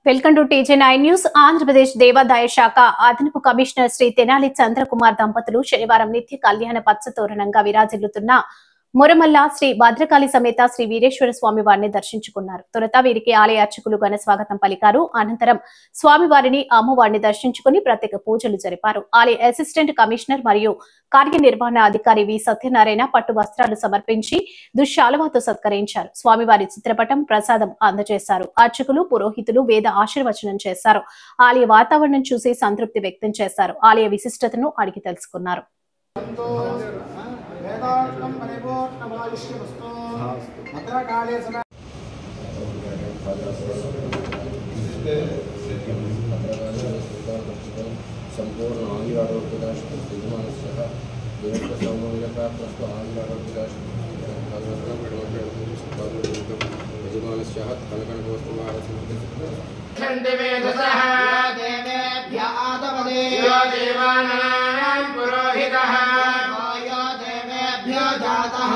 Welcome to TJ9 news. Andhra Pradesh దేవాదాయ శాఖ అదనపు కమిషనర్ శ్రీ తెనాలి చంద్రకుమార్ దంపతులు శనివారం నిత్య కళ్యాణ పచ్చ తోరణంగా విరాజిల్లుతున్న మురమల్ల శ్రీ భద్రకాళి సమేత శ్రీ వీరేశ్వర స్వామి వారిని దర్శించుకున్నారు. తొలుత వీరికి ఆలయ అర్చకులు ఘన స్వాగతం పలికారు. అనంతరం స్వామివారిని అమ్మవారిని దర్శించుకుని ప్రత్యేక పూజలు జరిపారు. ఆలయ అసిస్టెంట్ కమిషనర్ మరియు కార్యనిర్వహణ అధికారి వి సత్యనారాయణ పట్టు వస్త్రాలు సమర్పించి దుశ్శాలువాతో సత్కరించారు. స్వామివారి చిత్రపటం ప్రసాదం అందజేశారు. అర్చకులు పురోహితులు వేద ఆశీర్వచనం చేశారు. ఆలయ వాతావరణం చూసి సంతృప్తి వ్యక్తం చేశారు. ఆలయ విశిష్టతను అడిగి తెలుసుకున్నారు. संपूर्ण आंगिरारोग्यदाशः यजमानस्य देवसौमङ्गलप्राप्तस्तु आंगिरारोग्यदाशः यजमानस्य पुरोहितः जातः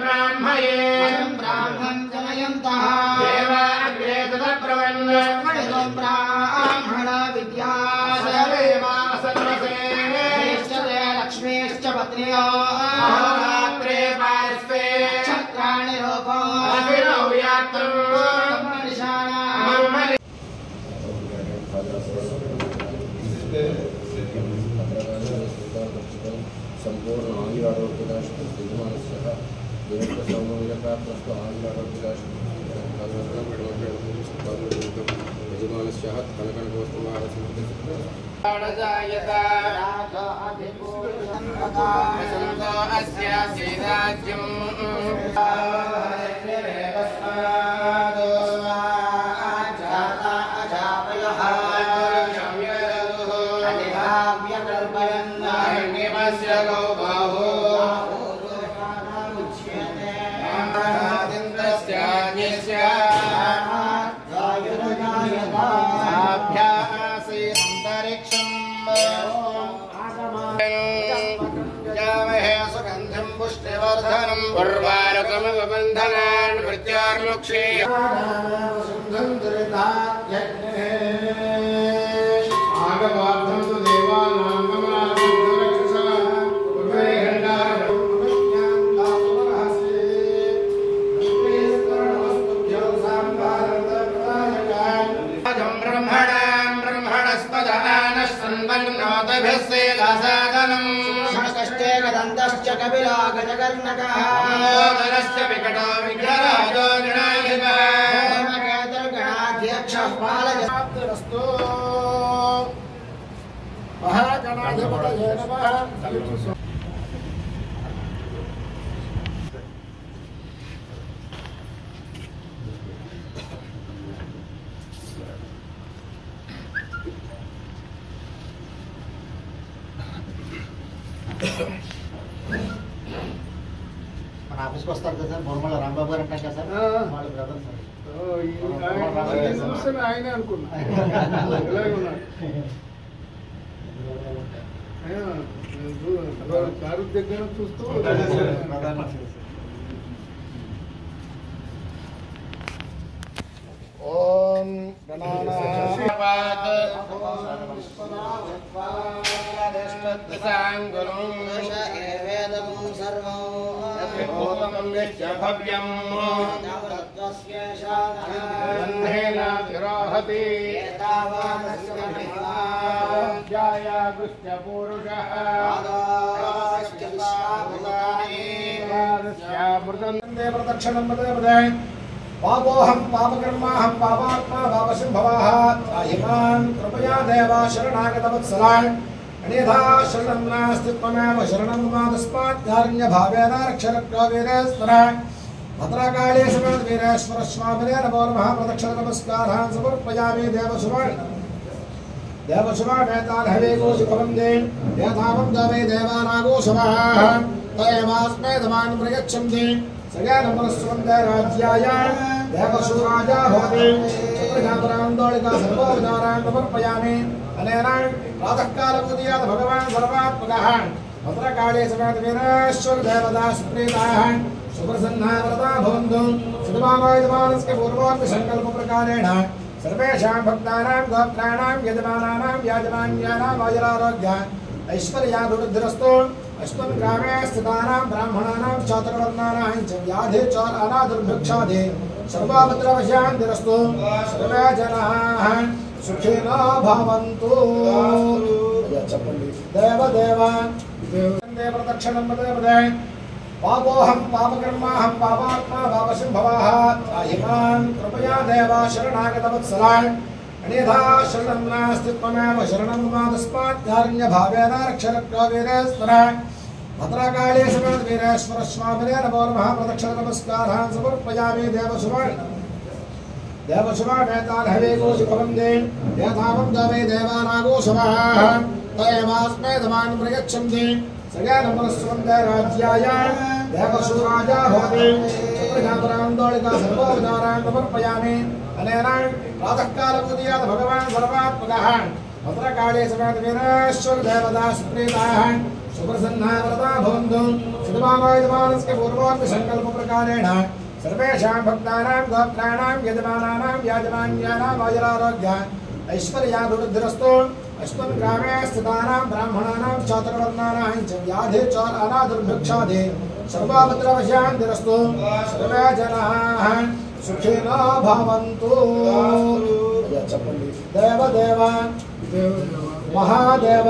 ब्राह्मये ब्राह्मण जनयन्तः देवाग्रे ब्राह्मण विद्या लक्ष्मीश्च पत्न्यो रात्रे पार्श्वे छत्राणि संपूर्ण आंगिरारोग्यदाशः यजमानस्य देवसौमङ्गलप्राप्तस्तु आंगिरारोग्यदाशः यजमानस्य उर्वारुकमवबन्धनान् मृत्योर्मुक्षे आगवार्थं तु देवानां कदन्तश्च कपिला गजकर्णकः मोदरश्च विकटो विघ्नराजो गणाधिपः गणाध्यक्षः पालयस्तु महागणाधिपतये नमः। మన ఆఫీస్కి వస్తారు కదా సార్, బొమ్మల రాంబాబు గారు అంటాం కదా సార్, వాళ్ళ బ్రదర్ సార్. ఆయన అనుకున్నా కారు దగ్గర చూస్తూ ఓం ప్రదక్షిణం पापोऽहं पापकर्माहं पापात्मा पापसिंभवः त्राहिमान् कृपया देवा शरणागतवत्सलान् अन्यथा शरणं नास्ति त्वमेव शरणं मम तस्मात् कारुण्यभावेन रक्षरक्षवीरेश्वर भद्रकाली समेत वीरेश्वर स्वामिने नमो नमः। प्रदक्षिणनमस्कारान् समर्पयामि देवशुभामेतान् हवेगोषुभवन्ते यथावं दवे देवानागोषवाः तयेवास्मे धमान् प्रयच्छन्ति सगेनमनस्वन्दे राज्याय देवशूराजा भवति चक्रघातरान्दोलिका सर्वोपचारान् समर्पयामि। अनेन प्रातःकालपूजयात् भगवान् सर्वात्मकः भद्रकाली समेत वीरेश्वर देवदास प्रीताः सुप्रसन्नाः व्रता भवन्तु। सुधमानस्य पूर्वोक्ति संकल्प प्रकारेण सर्वेषां भक्तानां गोत्राणां यजमानानां याजमान्यानां आयुरारोग्य ऐश्वर्याभिवृद्धिरस्तु अस्मिन् ग्रामे स्थितानां ब्राह्मणानां चातुर्वर्णानां च व्याधि च अनादुर्भिक्षादि सर्वभद्रवशान्तिरस्तु सर्वे जनाः सुखिनो भवन्तु देवदेव प्रदक्षिणं पदे पापोऽहं पापकर्माहं पापात्मा पापसंभवः त्राहिमान् कृपया देव शरणागतवत्सलान् अन्यथा शरणं नास्ति त्वमेव शरणं मम तस्मात् रक्षरक्षवीरेश्वर भद्रकाली समेत वीरेश्वर स्वामिने नमो नमः प्रदक्षिण नमस्कारान् समर्पयामि देवशुभामेतान् कोशिफलन्दे यथावं दवे देवानागो शवः तयमास्मे धमान् प्रयच्छन्ति सगेनमनस्वन्दे राज्याय देवशूराजा भवति चक्रजातरान्दोलिका सर्वोपचारान् समर्पयामि अनेन प्रातःकालपूजयात् भगवान् सर्वात्मकः भद्रकाली समेत वीरेश्वर देवदास प्रीताः सुप्रसन्नाः व्रता भवन्तु सिद्धमानस्य पूर्वोक्ति सङ्कल्पप्रकारेण सर्वेषां भक्तानां गोत्राणां यजमानानां याजमान्यानां आयुरारोग्य ऐश्वर्याभिवृद्धिरस्तु अस्मिन् ग्रामे स्थितानां ब्राह्मणानां चातुर्वर्णानां च व्याधि च अनादुर्भिक्षादि सर्वभद्रवशान्तिरस्तु सर्वे जनाः सुखिनो भवन्तु देवदेव महादेव